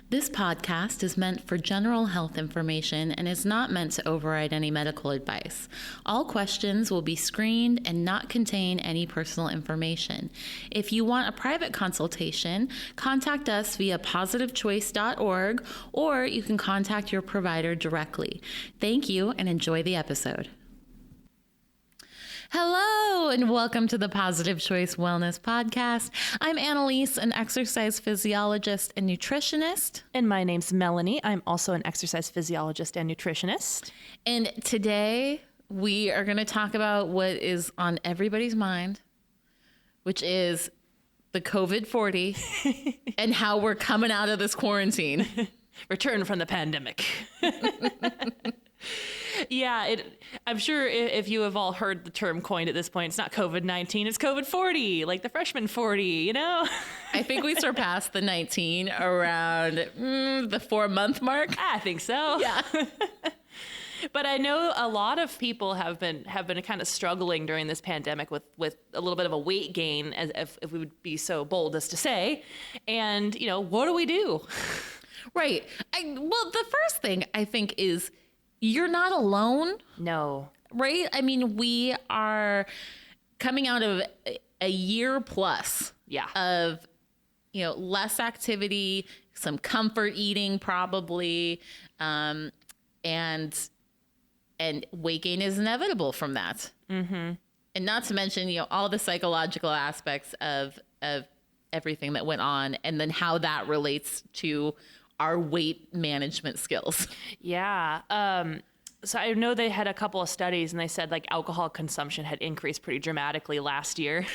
This podcast is meant for general health information and is not meant to override any medical advice. All questions will be screened and not contain any personal information. If you want a private consultation, contact us via positivechoice.org, or you can contact your provider directly. Thank you and enjoy the episode. Hello and welcome to the Positive Choice Wellness Podcast. I'm Annalise, an exercise physiologist and nutritionist. And my name's Melanie. I'm also an exercise physiologist and nutritionist. And today we are going to talk about what is on everybody's mind, which is the COVID-40 and how we're coming out of this quarantine. Return from the pandemic. Yeah, I'm sure if you have all heard the term coined at this point, it's not COVID-19, it's COVID-40, like the freshman 40, you know? I think we surpassed the 19 around the 4-month mark. I think so. Yeah. But I know a lot of people have been kind of struggling during this pandemic with a little bit of a weight gain, as if we would be so bold as to say. And, you know, what do we do? Right. Well, the first thing I think is you're not alone. No. Right? I mean, we are coming out of a year plus of, you know, less activity, some comfort eating probably, and weight gain is inevitable from that. Mm-hmm. And not to mention, you know, all the psychological aspects of everything that went on, and then how that relates to our weight management skills. Yeah. So I know they had a couple of studies and they said like alcohol consumption had increased pretty dramatically last year.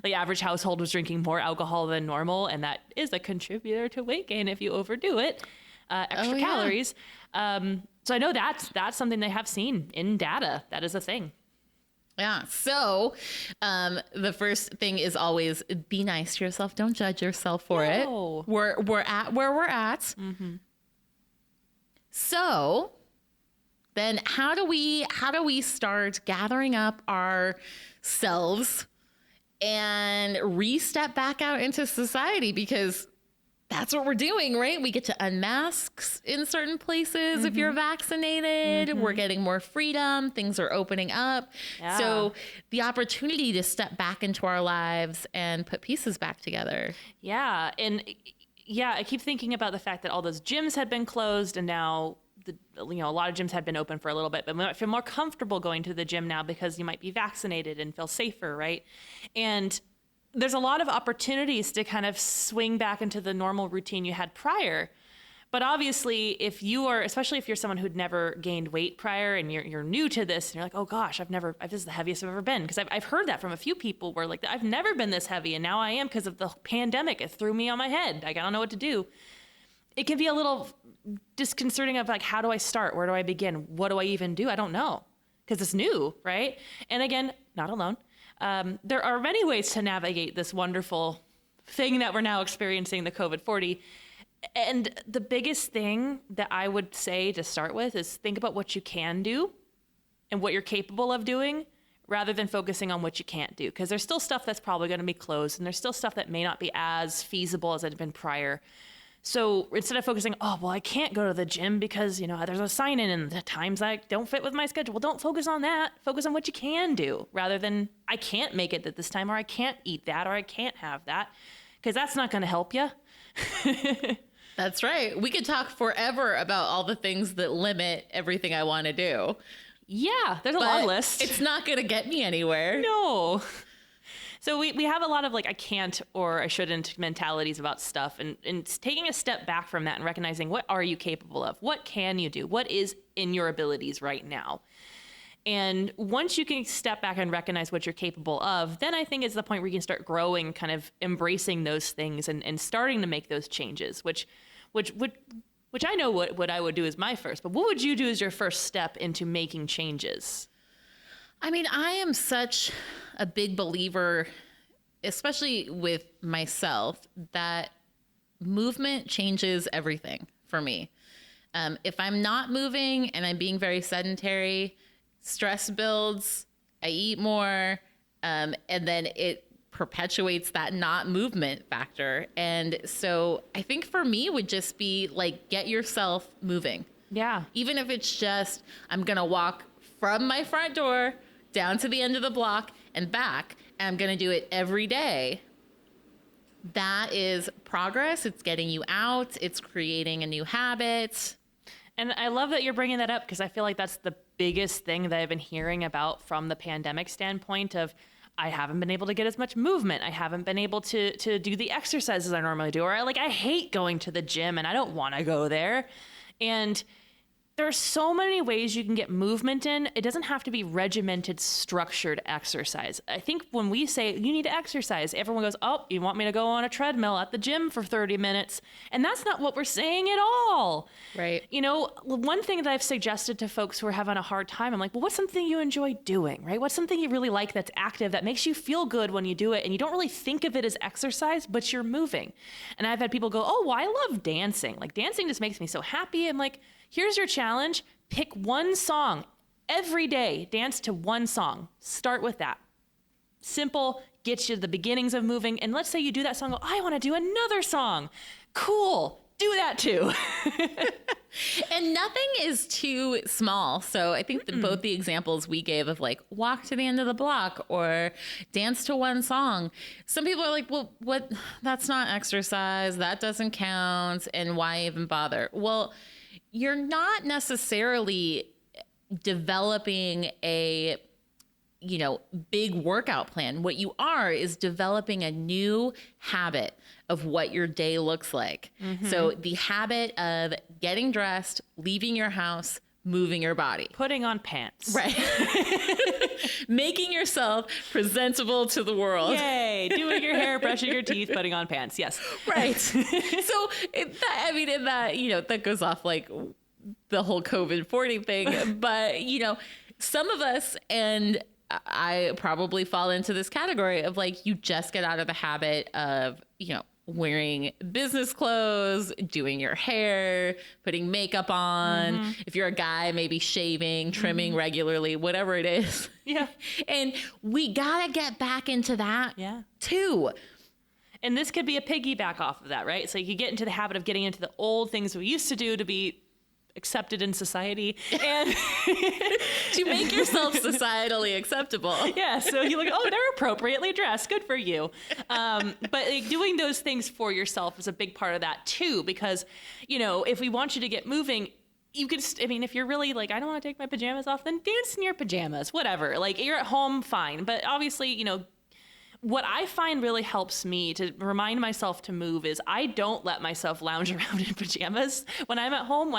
The average household was drinking more alcohol than normal, and that is a contributor to weight gain if you overdo it. Extra calories. So I know that's something they have seen in data. That is a thing. Yeah. So the first thing is always be nice to yourself. Don't judge yourself for it. We're at where we're at. Mm-hmm. So then how do we start gathering up ourselves and re-step back out into society? Because that's what we're doing, right? We get to unmask in certain places. If you're vaccinated, we're getting more freedom. Things are opening up. Yeah. So the opportunity to step back into our lives and put pieces back together. Yeah. And yeah, I keep thinking about the fact that all those gyms had been closed, and now a lot of gyms had been open for a little bit, but we might feel more comfortable going to the gym now because you might be vaccinated and feel safer, right? And there's a lot of opportunities to kind of swing back into the normal routine you had prior. But obviously, especially if you're someone who'd never gained weight prior and you're new to this, and you're like, oh gosh, this is the heaviest I've ever been. Because I've heard that from a few people where like, I've never been this heavy and now I am because of the pandemic. It threw me on my head. I don't know what to do. It can be a little disconcerting of like, how do I start? Where do I begin? What do I even do? I don't know, because it's new, right? And again, not alone. There are many ways to navigate this wonderful thing that we're now experiencing, the COVID-40. And the biggest thing that I would say to start with is think about what you can do and what you're capable of doing, rather than focusing on what you can't do. Because there's still stuff that's probably going to be closed, and there's still stuff that may not be as feasible as it had been prior. So instead of focusing, I can't go to the gym because, there's a sign in and the times I don't fit with my schedule. Well, don't focus on that. Focus on what you can do, rather than I can't make it at this time, or I can't eat that, or I can't have that, because that's not going to help you. That's right. We could talk forever about all the things that limit everything I want to do. Yeah, there's a long list. It's not going to get me anywhere. No. So we have a lot of like, I can't or I shouldn't mentalities about stuff, and taking a step back from that and recognizing, what are you capable of? What can you do? What is in your abilities right now? And once you can step back and recognize what you're capable of, then I think it's the point where you can start growing, kind of embracing those things and starting to make those changes, which I know what I would do as my first, but what would you do as your first step into making changes? I mean, I am such a big believer, especially with myself, that movement changes everything for me. If I'm not moving and I'm being very sedentary, stress builds, I eat more, and then it perpetuates that not movement factor. And so I think for me would just be like, get yourself moving. Yeah. Even if it's just, I'm going to walk from my front door down to the end of the block and back, and I'm going to do it every day. That is progress. It's getting you out. It's creating a new habit. And I love that you're bringing that up, because I feel like that's the biggest thing that I've been hearing about from the pandemic standpoint of, I haven't been able to get as much movement. I haven't been able to do the exercises I normally do. Or I hate going to the gym and I don't want to go there. And there's so many ways you can get movement in. It doesn't have to be regimented, structured exercise. I think when we say you need to exercise, everyone goes, oh, you want me to go on a treadmill at the gym for 30 minutes? And that's not what we're saying at all. Right. You know, one thing that I've suggested to folks who are having a hard time, I'm like, well, what's something you enjoy doing, right? What's something you really like that's active, that makes you feel good when you do it, and you don't really think of it as exercise, but you're moving. And I've had people go, oh, well, I love dancing. Like, dancing just makes me so happy. I'm like, here's your challenge. Pick one song every day. Dance to one song. Start with that. Simple, gets you the beginnings of moving. And let's say you do that song, go, I want to do another song. Cool. Do that too. And nothing is too small. So I think that both the examples we gave of like walk to the end of the block or dance to one song, some people are like, well, what? That's not exercise. That doesn't count. And why even bother? Well, you're not necessarily developing a, big workout plan. What you are is developing a new habit of what your day looks like. Mm-hmm. So the habit of getting dressed, leaving your house, moving your body. Putting on pants. Right. Making yourself presentable to the world. Yay. Doing your hair, brushing your teeth, putting on pants. Yes. Right. So that goes off like the whole COVID-40 thing. But, some of us, and I probably fall into this category of like, you just get out of the habit of, wearing business clothes, doing your hair, putting makeup on. Mm-hmm. If you're a guy, maybe shaving, trimming regularly, whatever it is. Yeah. And we got to get back into that too. And this could be a piggyback off of that, right? So you could get into the habit of getting into the old things we used to do to be accepted in society and to make yourself societally acceptable. Yeah. So you're like, oh, they're appropriately dressed. Good for you. But like, doing those things for yourself is a big part of that too, because, if we want you to get moving, you could, if you're really like, I don't want to take my pajamas off, then dance in your pajamas, whatever. Like, you're at home, fine. But obviously, what I find really helps me to remind myself to move is I don't let myself lounge around in pajamas when I'm at home.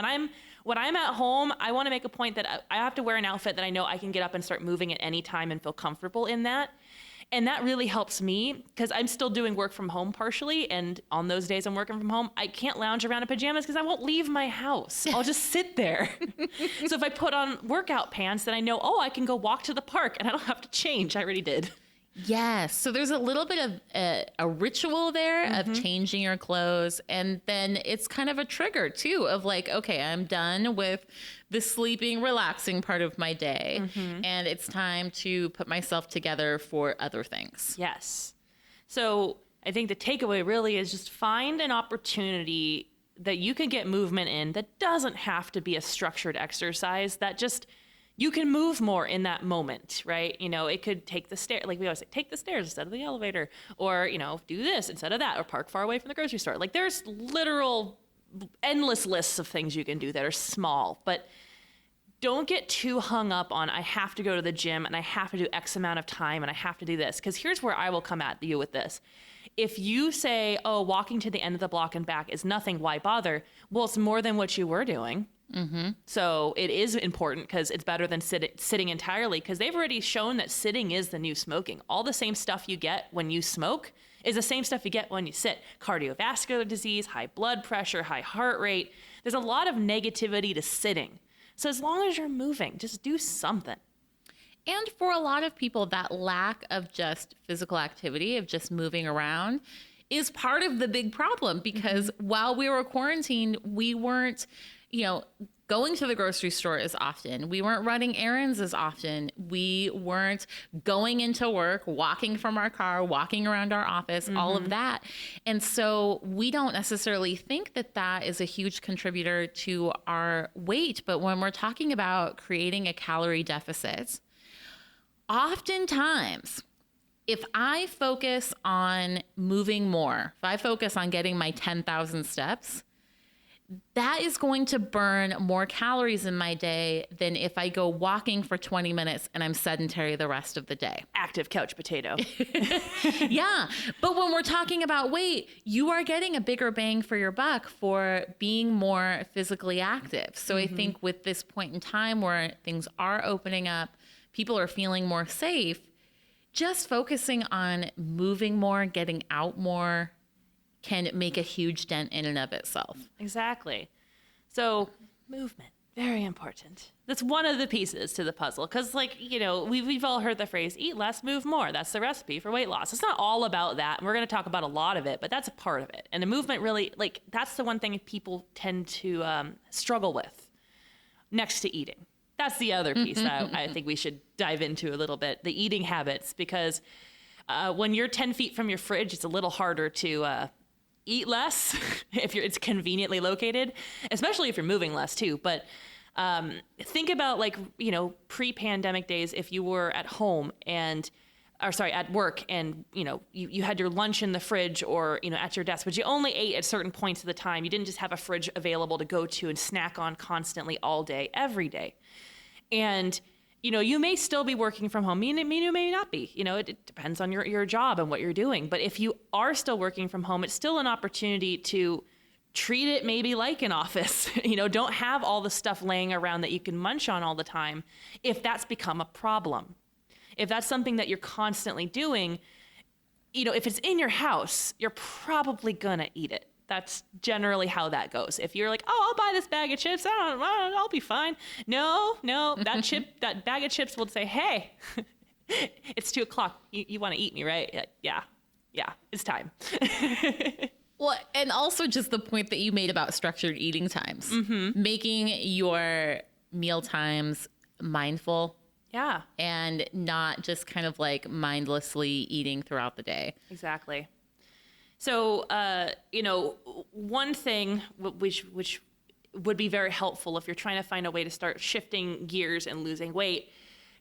When I'm at home, I want to make a point that I have to wear an outfit that I know I can get up and start moving at any time and feel comfortable in that. And that really helps me because I'm still doing work from home partially. And on those days I'm working from home, I can't lounge around in pajamas because I won't leave my house. I'll just sit there. So if I put on workout pants, then I know, I can go walk to the park and I don't have to change. I already did. Yes. So there's a little bit of a ritual there of changing your clothes. And then it's kind of a trigger too of like, okay, I'm done with the sleeping, relaxing part of my day. Mm-hmm. And it's time to put myself together for other things. Yes. So I think the takeaway really is just find an opportunity that you can get movement in that doesn't have to be a structured exercise, that just you can move more in that moment, right? It could take the stairs, like we always say, take the stairs instead of the elevator, or, do this instead of that, or park far away from the grocery store. Like, there's literal endless lists of things you can do that are small, but don't get too hung up on, I have to go to the gym and I have to do X amount of time and I have to do this. Because here's where I will come at you with this. If you say, walking to the end of the block and back is nothing, why bother? Well, it's more than what you were doing. Mm-hmm. So it is important because it's better than sitting entirely, because they've already shown that sitting is the new smoking. All the same stuff you get when you smoke is the same stuff you get when you sit. Cardiovascular disease, high blood pressure, high heart rate. There's a lot of negativity to sitting. So as long as you're moving, just do something. And for a lot of people, that lack of just physical activity, of just moving around, is part of the big problem, because while we were quarantined, we weren't going to the grocery store as often. We weren't running errands as often. We weren't going into work, walking from our car, walking around our office, all of that. And so we don't necessarily think that that is a huge contributor to our weight. But when we're talking about creating a calorie deficit, oftentimes, if I focus on moving more, if I focus on getting my 10,000 steps, that is going to burn more calories in my day than if I go walking for 20 minutes and I'm sedentary the rest of the day. Active couch potato. Yeah. But when we're talking about weight, you are getting a bigger bang for your buck for being more physically active. So I think with this point in time where things are opening up, people are feeling more safe, just focusing on moving more, getting out more, can make a huge dent in and of itself. Exactly. So movement, very important. That's one of the pieces to the puzzle. Because we've all heard the phrase, eat less, move more. That's the recipe for weight loss. It's not all about that. And we're going to talk about a lot of it, but that's a part of it. And the movement really, that's the one thing people tend to struggle with next to eating. That's the other piece that I think we should dive into a little bit, the eating habits, because when you're 10 feet from your fridge, it's a little harder to eat less if it's conveniently located, especially if you're moving less too. But think about pre-pandemic days, if you were at home at work and, you had your lunch in the fridge or, at your desk, but you only ate at certain points of the time. You didn't just have a fridge available to go to and snack on constantly all day, every day. And, you may still be working from home. You may not be. It depends on your job and what you're doing. But if you are still working from home, it's still an opportunity to treat it maybe like an office. Don't have all the stuff laying around that you can munch on all the time if that's become a problem. If that's something that you're constantly doing, if it's in your house, you're probably going to eat it. That's generally how that goes. If you're like, oh, I'll buy this bag of chips, I'll be fine. No, that bag of chips will say, hey, it's 2:00. You want to eat me, right? Yeah, it's time. Well, and also just the point that you made about structured eating times, making your meal times mindful. Yeah. And not just kind of mindlessly eating throughout the day. Exactly. So, one thing which would be very helpful if you're trying to find a way to start shifting gears and losing weight,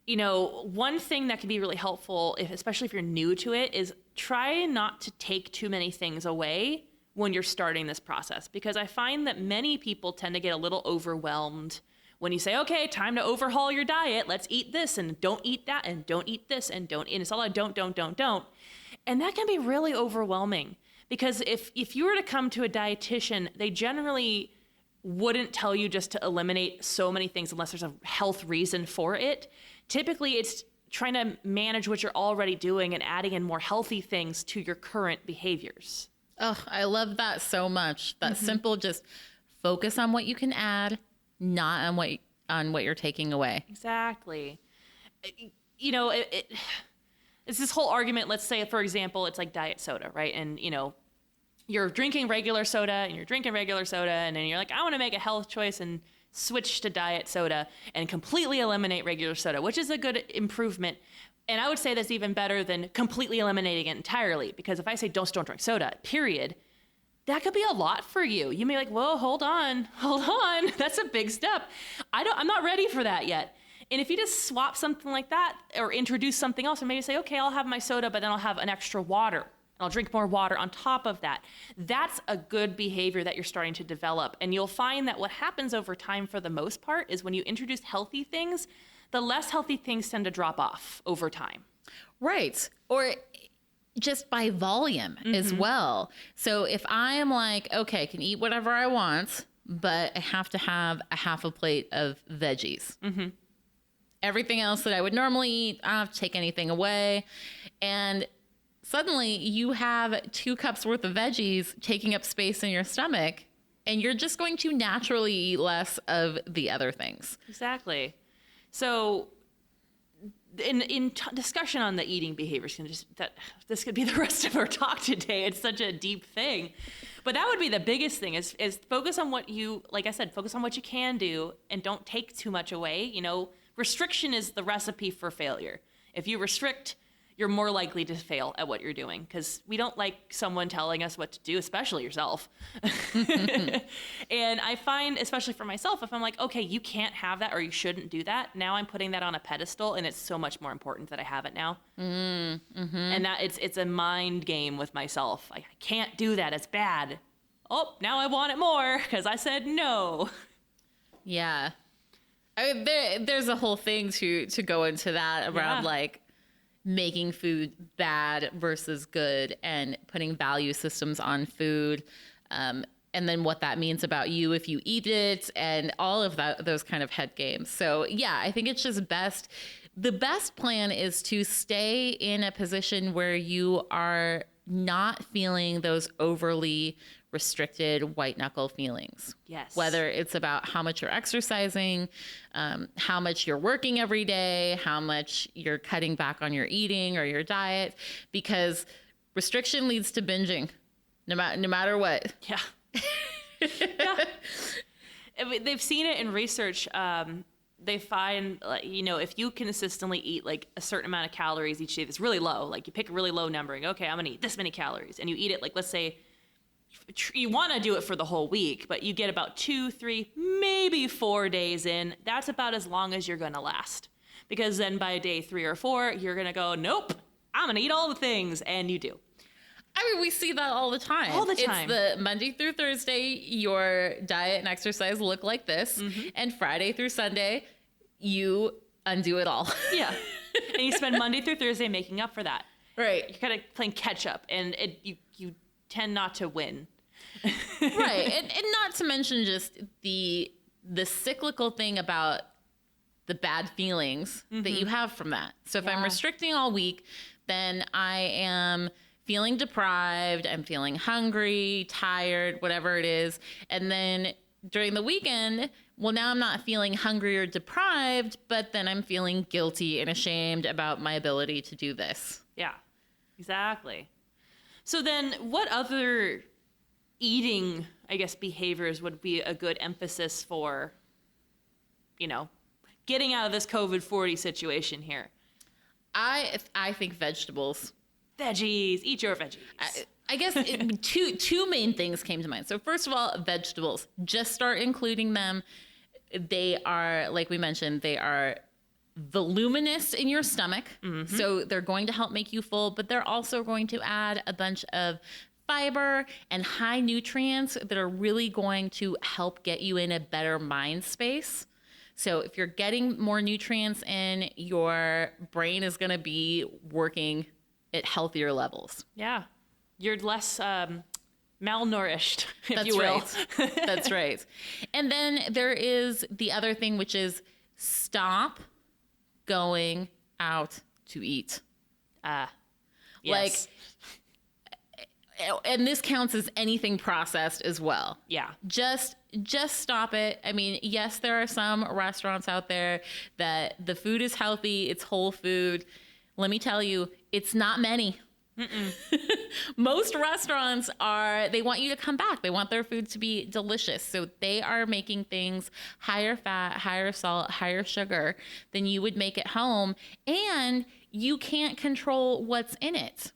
one thing that can be really helpful, especially if you're new to it, is try not to take too many things away when you're starting this process. Because I find that many people tend to get a little overwhelmed when you say, okay, time to overhaul your diet. Let's eat this and don't eat that and don't eat this and don't. And it's all like don't. And that can be really overwhelming. Because if you were to come to a dietitian, they generally wouldn't tell you just to eliminate so many things unless there's a health reason for it. Typically, it's trying to manage what you're already doing and adding in more healthy things to your current behaviors. Oh, I love that so much. That simple, just focus on what you can add, not on what you're taking away. Exactly. It's this whole argument. Let's say, for example, it's like diet soda, right? And, you're drinking regular soda and then you're like, I want to make a health choice and switch to diet soda and completely eliminate regular soda, which is a good improvement. And I would say that's even better than completely eliminating it entirely. Because if I say don't drink soda, period, that could be a lot for you. You may be like, whoa, hold on. That's a big step. I'm not ready for that yet. And if you just swap something like that or introduce something else and maybe say, okay, I'll have my soda, but then I'll have an extra water. And I'll drink more water on top of that. That's a good behavior that you're starting to develop. And you'll find that what happens over time for the most part is when you introduce healthy things, the less healthy things tend to drop off over time. Right. Or just by volume as well. So if I am like, okay, I can eat whatever I want, but I have to have a half a plate of veggies. Everything else that I would normally eat, I don't have to take anything away. And suddenly you have 2 cups worth of veggies taking up space in your stomach, and you're just going to naturally eat less of the other things. Exactly. So in discussion on the eating behaviors, this could be the rest of our talk today. It's such a deep thing. But that would be the biggest thing is focus on what you, like I said, focus on what you can do and don't take too much away. You know, restriction is the recipe for failure. If you restrict, you're more likely to fail at what you're doing because we don't like someone telling us what to do, especially yourself. And I find, especially for myself, if I'm like, okay, you can't have that or you shouldn't do that, now I'm putting that on a pedestal and it's so much more important that I have it now. Mm-hmm. And that it's a mind game with myself. I can't do that. It's bad. Oh, now I want it more because I said no. Yeah. I mean, there's a whole thing to go into that around like making food bad versus good and putting value systems on food. And then what that means about you if you eat it and all of those kind of head games. So yeah, I think it's just best. The best plan is to stay in a position where you are not feeling those overly restricted white knuckle feelings. Yes. Whether it's about how much you're exercising, how much you're working every day, how much you're cutting back on your eating or your diet, because restriction leads to binging, no matter what. Yeah. Yeah. I mean, they've seen it in research. They find, you know, if you consistently eat like a certain amount of calories each day that's really low, like you pick a really low number and go, okay, I'm gonna eat this many calories, and you eat it, like let's say you want to do it for the whole week, but you get about 2, 3, maybe 4 days in, that's about as long as you're gonna last. Because then by day 3 or 4, you're gonna go, nope, I'm gonna eat all the things, and you do. I mean, we see that all the time. All the time. It's the Monday through Thursday, your diet and exercise look like this. Mm-hmm. And Friday through Sunday, you undo it all. Yeah. And you spend Monday through Thursday making up for that. Right. You're kind of playing catch up, and you tend not to win. Right. And not to mention just the cyclical thing about the bad feelings that you have from that. So if I'm restricting all week, then I am feeling deprived, I'm feeling hungry, tired, whatever it is. And then during the weekend, well, now I'm not feeling hungry or deprived, but then I'm feeling guilty and ashamed about my ability to do this. Yeah, exactly. So then what other eating, I guess, behaviors would be a good emphasis for, you know, getting out of this COVID-40 situation here? I think vegetables. Veggies, eat your veggies. I guess two main things came to mind. So first of all, vegetables. Just start including them. They are, like we mentioned, they are voluminous in your stomach. Mm-hmm. So they're going to help make you full, but they're also going to add a bunch of fiber and high nutrients that are really going to help get you in a better mind space. So if you're getting more nutrients in, your brain is going to be working at healthier levels. Yeah. You're less malnourished, if That's you will. Right. That's right. And then there is the other thing, which is stop going out to eat. Yes. And this counts as anything processed as well. Yeah. Just stop it. I mean, yes, there are some restaurants out there that the food is healthy, it's whole food. Let me tell you, it's not many. Most restaurants they want you to come back. They want their food to be delicious. So they are making things higher fat, higher salt, higher sugar than you would make at home. And you can't control what's in it.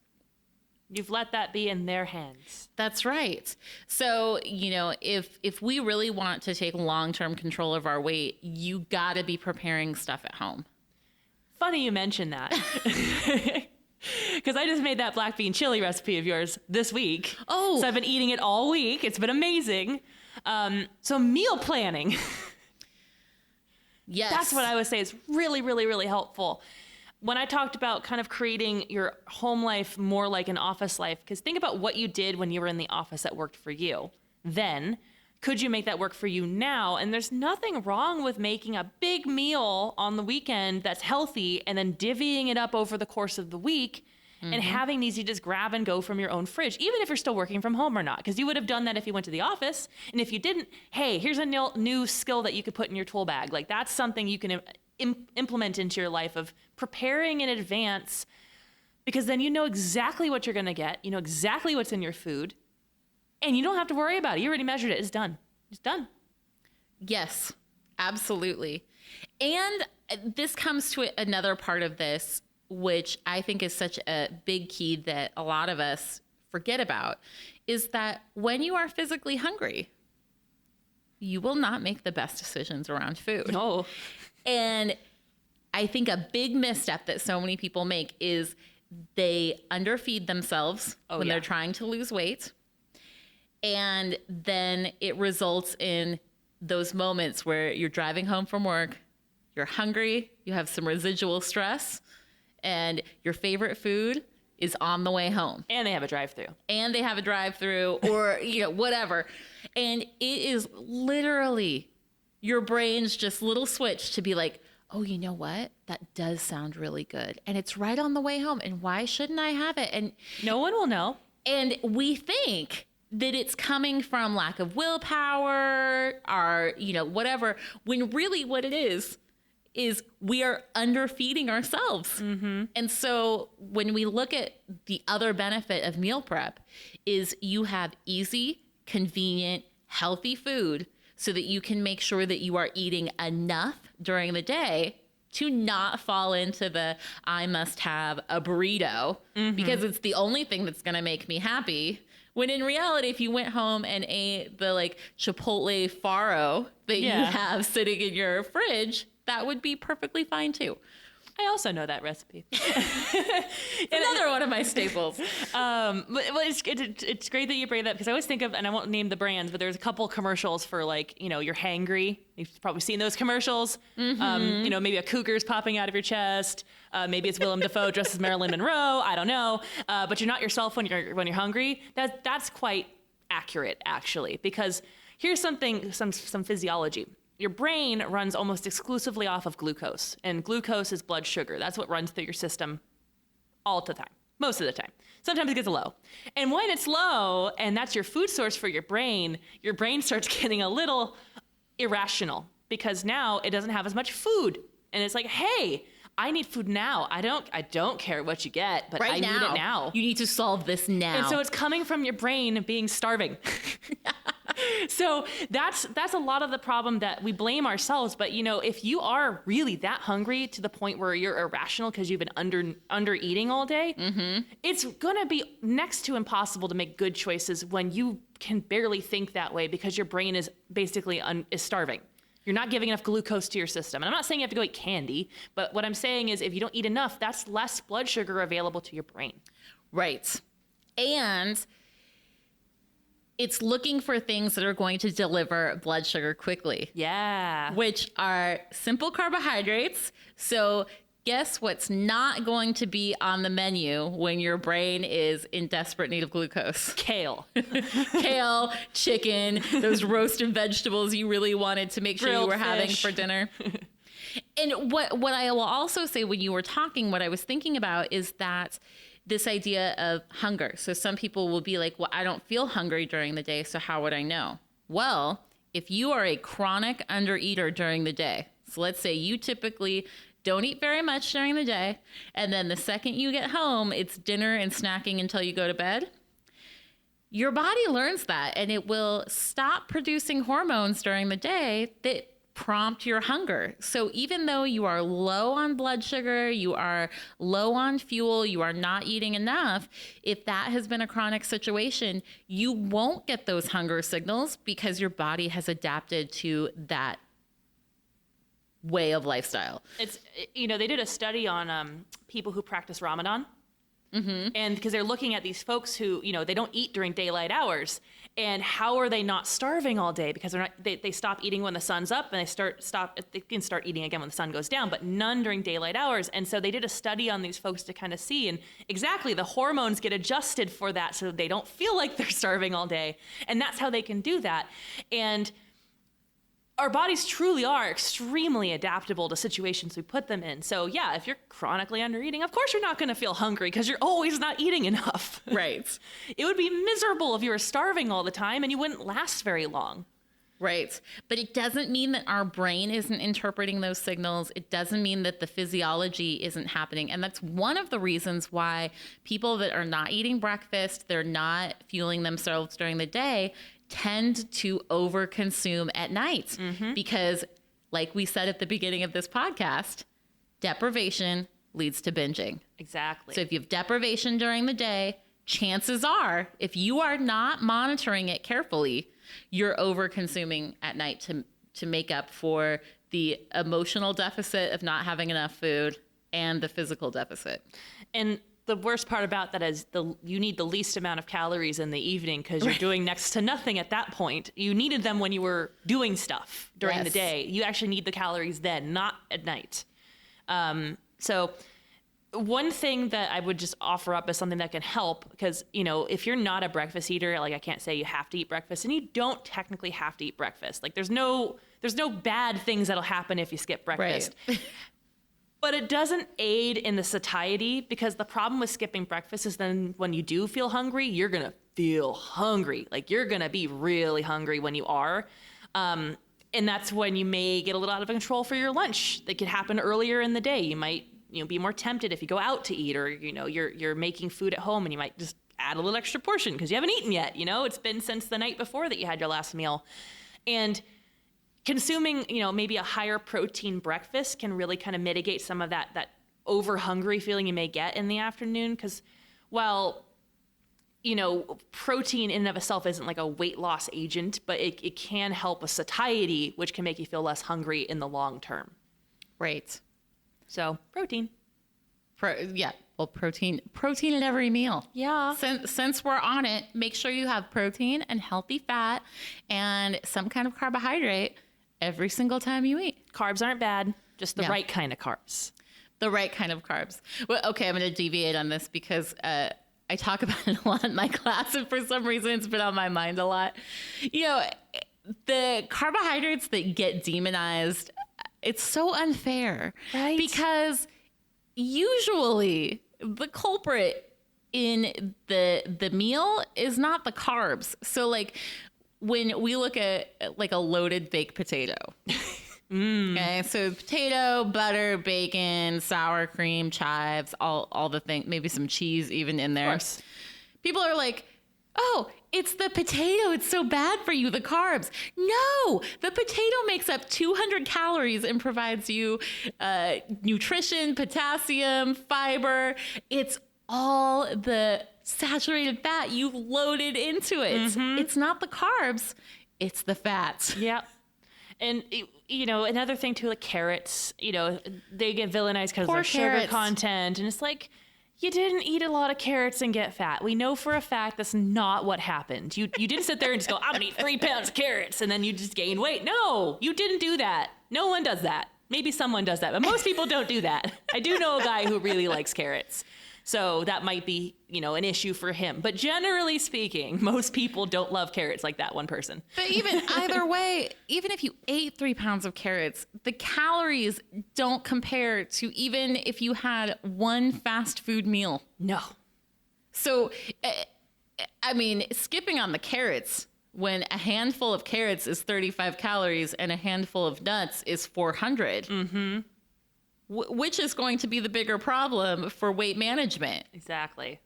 You've let that be in their hands. That's right. So, you know, if we really want to take long-term control of our weight, you got to be preparing stuff at home. Funny you mentioned that. Because I just made that black bean chili recipe of yours this week. Oh. So I've been eating it all week. It's been amazing. So meal planning. Yes. That's what I would say is really, really, really helpful. When I talked about kind of creating your home life more like an office life, because think about what you did when you were in the office that worked for you. Then, could you make that work for you now? And there's nothing wrong with making a big meal on the weekend that's healthy and then divvying it up over the course of the week and having these you just grab and go from your own fridge, even if you're still working from home or not, because you would have done that if you went to the office. And if you didn't, hey, here's a new skill that you could put in your tool bag. Like that's something you can implement into your life of preparing in advance, because then you know exactly what you're going to get. You know exactly what's in your food. And you don't have to worry about it. You already measured it. It's done. It's done. Yes, absolutely. And this comes to another part of this, which I think is such a big key that a lot of us forget about, is that when you are physically hungry, you will not make the best decisions around food. No. And I think a big misstep that so many people make is they underfeed themselves when they're trying to lose weight. And then it results in those moments where you're driving home from work, you're hungry, you have some residual stress, and your favorite food is on the way home. And they have a drive-through. Or, whatever. And it is literally your brain's just little switch to be like, oh, you know what? That does sound really good. And it's right on the way home. And why shouldn't I have it? And no one will know. And we think that it's coming from lack of willpower or, whatever, when really what it is we are underfeeding ourselves. Mm-hmm. And so when we look at the other benefit of meal prep is you have easy, convenient, healthy food so that you can make sure that you are eating enough during the day to not fall into the, I must have a burrito because it's the only thing that's going to make me happy. When in reality, if you went home and ate the Chipotle Faro that you have sitting in your fridge, that would be perfectly fine too. I also know that recipe. Another one of my staples. But it's great that you bring that up because I always think of, and I won't name the brands, but there's a couple commercials for you're hangry. You've probably seen those commercials. Mm-hmm. Maybe a cougar's popping out of your chest. Maybe it's Willem Dafoe dressed as Marilyn Monroe. I don't know. But you're not yourself when you're hungry. That's quite accurate actually, because here's some physiology. Your brain runs almost exclusively off of glucose, and glucose is blood sugar. That's what runs through your system all the time, most of the time. Sometimes it gets low. And when it's low, and that's your food source for your brain starts getting a little irrational because now it doesn't have as much food. And it's like, hey, I need food now. I don't care what you get, but I need it now. You need to solve this now. And so it's coming from your brain being starving. So that's a lot of the problem that we blame ourselves. But, if you are really that hungry to the point where you're irrational because you've been under eating all day, it's going to be next to impossible to make good choices when you can barely think that way because your brain is basically is starving. You're not giving enough glucose to your system. And I'm not saying you have to go eat candy, but what I'm saying is if you don't eat enough, that's less blood sugar available to your brain. Right. And it's looking for things that are going to deliver blood sugar quickly. Yeah. Which are simple carbohydrates. So guess what's not going to be on the menu when your brain is in desperate need of glucose? Kale. Kale, chicken, those roasted vegetables you really wanted to make sure Grilled you were having fish for dinner. And what I will also say when you were talking, what I was thinking about is that this idea of hunger. So some people will be like, well, I don't feel hungry during the day, so how would I know? Well, if you are a chronic undereater during the day, so let's say you typically don't eat very much during the day, and then the second you get home, it's dinner and snacking until you go to bed, your body learns that, and it will stop producing hormones during the day that prompt your hunger. So even though you are low on blood sugar, you are low on fuel, you are not eating enough, if that has been a chronic situation, you won't get those hunger signals because your body has adapted to that way of lifestyle. It's, they did a study on people who practice Ramadan. Mm-hmm. And because they're looking at these folks who, they don't eat during daylight hours, and how are they not starving all day? Because they stop eating when the sun's up, and they can start eating again when the sun goes down, but none during daylight hours. And so they did a study on these folks to kind of see, and exactly the hormones get adjusted for that so they don't feel like they're starving all day. And that's how they can do that. And our bodies truly are extremely adaptable to situations we put them in. So yeah, if you're chronically undereating, of course you're not going to feel hungry because you're always not eating enough. Right. It would be miserable if you were starving all the time and you wouldn't last very long. Right. But it doesn't mean that our brain isn't interpreting those signals. It doesn't mean that the physiology isn't happening. And that's one of the reasons why people that are not eating breakfast, they're not fueling themselves during the day, tend to overconsume at night. Because, like we said at the beginning of this podcast, deprivation leads to binging. Exactly. So if you have deprivation during the day, chances are, if you are not monitoring it carefully, you're over consuming at night to make up for the emotional deficit of not having enough food and the physical deficit. And the worst part about that is you need the least amount of calories in the evening because you're doing next to nothing at that point. You needed them when you were doing stuff during the day. You actually need the calories then, not at night. So one thing that I would just offer up as something that can help, because, you know, if you're not a breakfast eater, like I can't say you have to eat breakfast, and you don't technically have to eat breakfast. Like there's no bad things that'll happen if you skip breakfast. Right. But it doesn't aid in the satiety, because the problem with skipping breakfast is then when you do feel hungry, you're going to feel hungry. Like you're going to be really hungry when you are. And that's when you may get a little out of control for your lunch. That could happen earlier in the day. You might be more tempted if you go out to eat, or, you're making food at home and you might just add a little extra portion because you haven't eaten yet. It's been since the night before that you had your last meal. And consuming, maybe a higher protein breakfast can really kind of mitigate some of that over hungry feeling you may get in the afternoon. Because, well, protein in and of itself isn't like a weight loss agent, but it can help with satiety, which can make you feel less hungry in the long term. Right. So protein. Well, protein at every meal. Yeah. Since we're on it, make sure you have protein and healthy fat and some kind of carbohydrate every single time you eat. Carbs aren't bad, just the right kind of carbs. The right kind of carbs. Well, okay, I'm going to deviate on this because I talk about it a lot in my class, and for some reason it's been on my mind a lot. The carbohydrates that get demonized, it's so unfair. Right. Because usually the culprit in the meal is not the carbs. So like when we look at like a loaded baked potato, okay, so potato, butter, bacon, sour cream, chives, all the things, maybe some cheese even in there. Of course. People are like, oh, it's the potato. It's so bad for you, the carbs. No, the potato makes up 200 calories and provides you nutrition, potassium, fiber. It's all the saturated fat you've loaded into it. Mm-hmm. It's not the carbs, it's the fats. Yeah. And, another thing too, like carrots, they get villainized because of their sugar content. And it's like, you didn't eat a lot of carrots and get fat. We know for a fact that's not what happened. You didn't sit there and just go, I'm going to eat 3 pounds of carrots, and then you just gain weight. No, you didn't do that. No one does that. Maybe someone does that, but most people don't do that. I do know a guy who really likes carrots. So that might be, an issue for him. But generally speaking, most people don't love carrots like that one person. But even either way, even if you ate 3 pounds of carrots, the calories don't compare to even if you had one fast food meal. No. So, skipping on the carrots, when a handful of carrots is 35 calories and a handful of nuts is 400. Mm-hmm. Which is going to be the bigger problem for weight management? Exactly.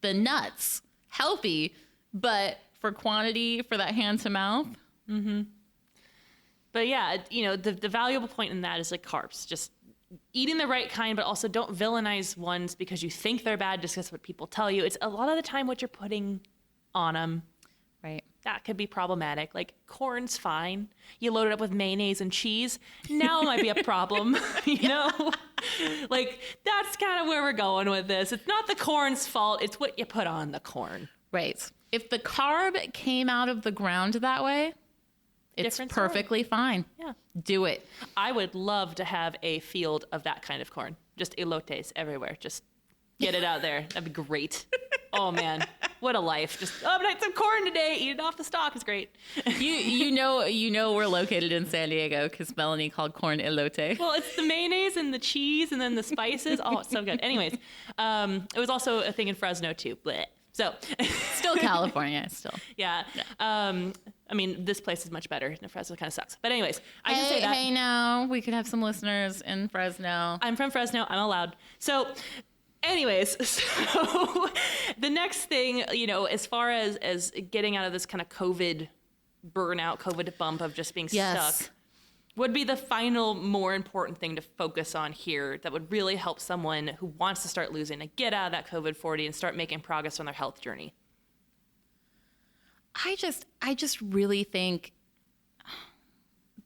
The nuts, healthy, but for quantity, for that hand to mouth. Mm-hmm. But yeah, the valuable point in that is like carbs. Just eating the right kind, but also don't villainize ones because you think they're bad just because what people tell you. It's a lot of the time what you're putting on them. Right. That could be problematic. Like corn's fine. You load it up with mayonnaise and cheese. Now it might be a problem, Like that's kind of where we're going with this. It's not the corn's fault. It's what you put on the corn. Right. If the carb came out of the ground that way, it's perfectly fine. Yeah. Do it. I would love to have a field of that kind of corn. Just elotes everywhere. Just get it out there. That'd be great. Oh man, what a life! I'm gonna eat some corn today. Eat it off the stalk. It's great. You know we're located in San Diego because Melanie called corn elote. Well, it's the mayonnaise and the cheese and then the spices. Oh, it's so good. Anyways, it was also a thing in Fresno too. Blech. So still California, still. Yeah. I mean, this place is much better. Fresno kind of sucks. But anyways, I can say that. Hey, no, we could have some listeners in Fresno. I'm from Fresno. I'm allowed. So anyways, so the next thing, as far as getting out of this kind of COVID burnout, COVID bump of just being stuck, would be the final more important thing to focus on here that would really help someone who wants to start losing to get out of that COVID-40 and start making progress on their health journey? I just really think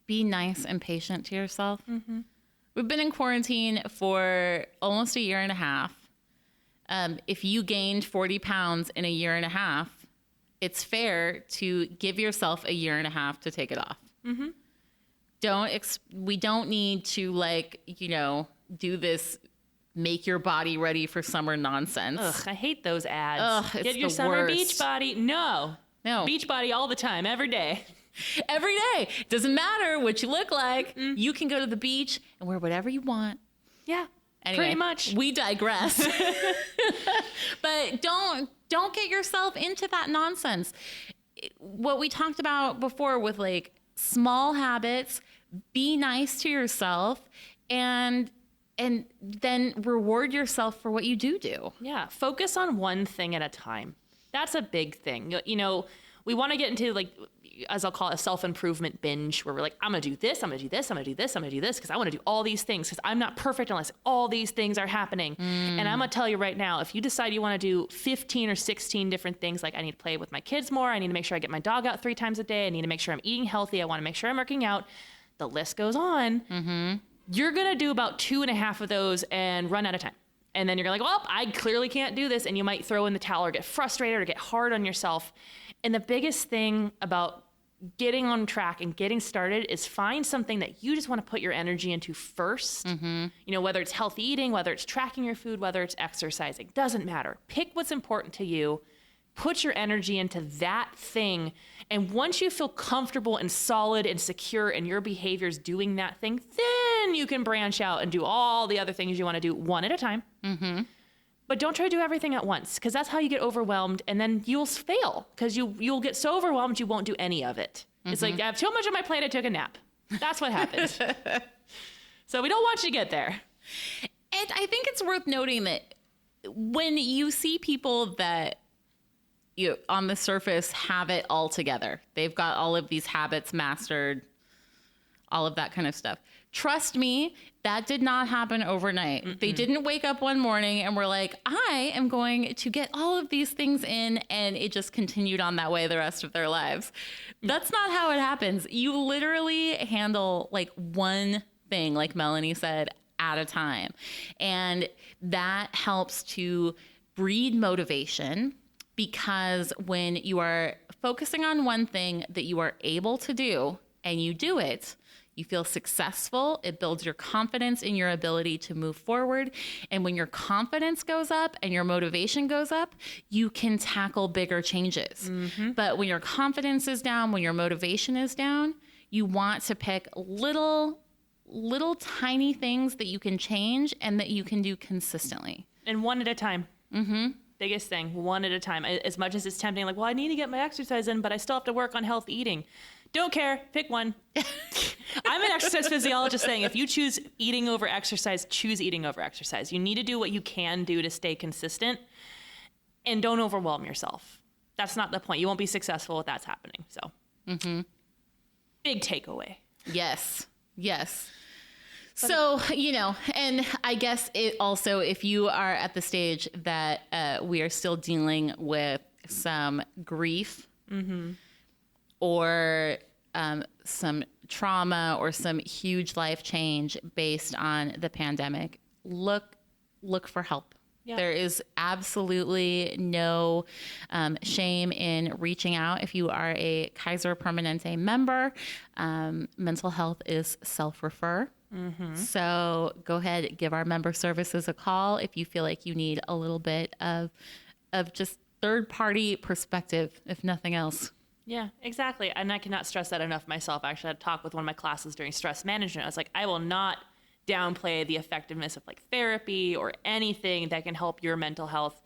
be nice and patient to yourself. Mm-hmm. We've been in quarantine for almost a year and a half. If you gained 40 pounds in a year and a half, it's fair to give yourself a year and a half to take it off. Mm-hmm. We don't need to do this make your body ready for summer nonsense. Ugh, I hate those ads. Ugh, Get your summer beach body. No. Beach body all the time, every day. Every day. Doesn't matter what you look like. You can go to the beach and wear whatever you want. Yeah. Anyway, pretty much. We digress. But don't get yourself into that nonsense. What we talked about before with small habits, be nice to yourself, and then reward yourself for what you do. Yeah. Focus on one thing at a time. That's a big thing. We want to get into as I'll call it, a self-improvement binge where we're like, I'm going to do this, I'm going to do this, I'm going to do this, I'm going to do this because I want to do all these things because I'm not perfect unless all these things are happening. And I'm going to tell you right now, if you decide you want to do 15 or 16 different things, like I need to play with my kids more, I need to make sure I get my dog out 3 times a day, I need to make sure I'm eating healthy, I want to make sure I'm working out, the list goes on. Mm-hmm. You're going to do about 2.5 of those and run out of time. And then you're like, well, I clearly can't do this. And you might throw in the towel or get frustrated or get hard on yourself. And the biggest thing about getting on track and getting started is find something that you just want to put your energy into first. Mm-hmm. Whether it's healthy eating, whether it's tracking your food, whether it's exercising, doesn't matter. Pick what's important to you, put your energy into that thing. And once you feel comfortable and solid and secure in your behaviors doing that thing, then you can branch out and do all the other things you want to do one at a time. Mm-hmm. But don't try to do everything at once, because that's how you get overwhelmed, and then you'll fail because you'll get so overwhelmed you won't do any of it. Mm-hmm. It's like, I have too much on my plate, I took a nap. That's what happens. So we don't want you to get there. And I think it's worth noting that when you see people that on the surface have it all together, they've got all of these habits mastered, all of that kind of stuff. Trust me, that did not happen overnight. Mm-mm. They didn't wake up one morning and were like, I am going to get all of these things in, and it just continued on that way the rest of their lives. That's not how it happens. You literally handle one thing, like Melanie said, at a time. And that helps to breed motivation, because when you are focusing on one thing that you are able to do and you do it, you feel successful. It builds your confidence in your ability to move forward. And when your confidence goes up and your motivation goes up, you can tackle bigger changes. Mm-hmm. But when your confidence is down, when your motivation is down, you want to pick little tiny things that you can change and that you can do consistently. And one at a time. Mm-hmm. Biggest thing, one at a time. As much as it's tempting, I need to get my exercise in, but I still have to work on healthy eating. Don't care. Pick one. I'm an exercise physiologist saying if you choose eating over exercise, choose eating over exercise. You need to do what you can do to stay consistent, and don't overwhelm yourself. That's not the point. You won't be successful if that's happening. So, Big takeaway. Yes. So, and I guess it also, if you are at the stage that we are still dealing with some grief, or some trauma or some huge life change based on the pandemic, look for help. Yeah. There is absolutely no shame in reaching out. If you are a Kaiser Permanente member, mental health is self-refer. Mm-hmm. So go ahead, give our member services a call if you feel like you need a little bit of just third-party perspective, if nothing else. Yeah, exactly. And I cannot stress that enough myself. I actually had a talk with one of my classes during stress management. I was like, I will not downplay the effectiveness of therapy or anything that can help your mental health.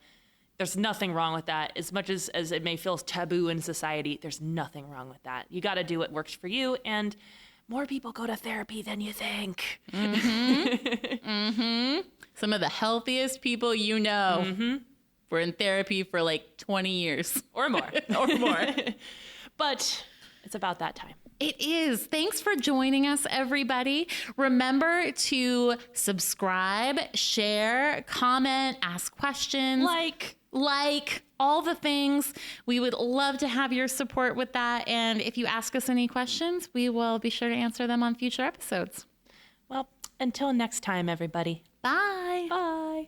There's nothing wrong with that. As much as it may feel taboo in society, there's nothing wrong with that. You got to do what works for you. And more people go to therapy than you think. Some of the healthiest people you know were in therapy for like 20 years. Or more. Or more. But it's about that time. It is. Thanks for joining us, everybody. Remember to subscribe, share, comment, ask questions. Like all the things. We would love to have your support with that. And if you ask us any questions, we will be sure to answer them on future episodes. Well, until next time, everybody. Bye. Bye.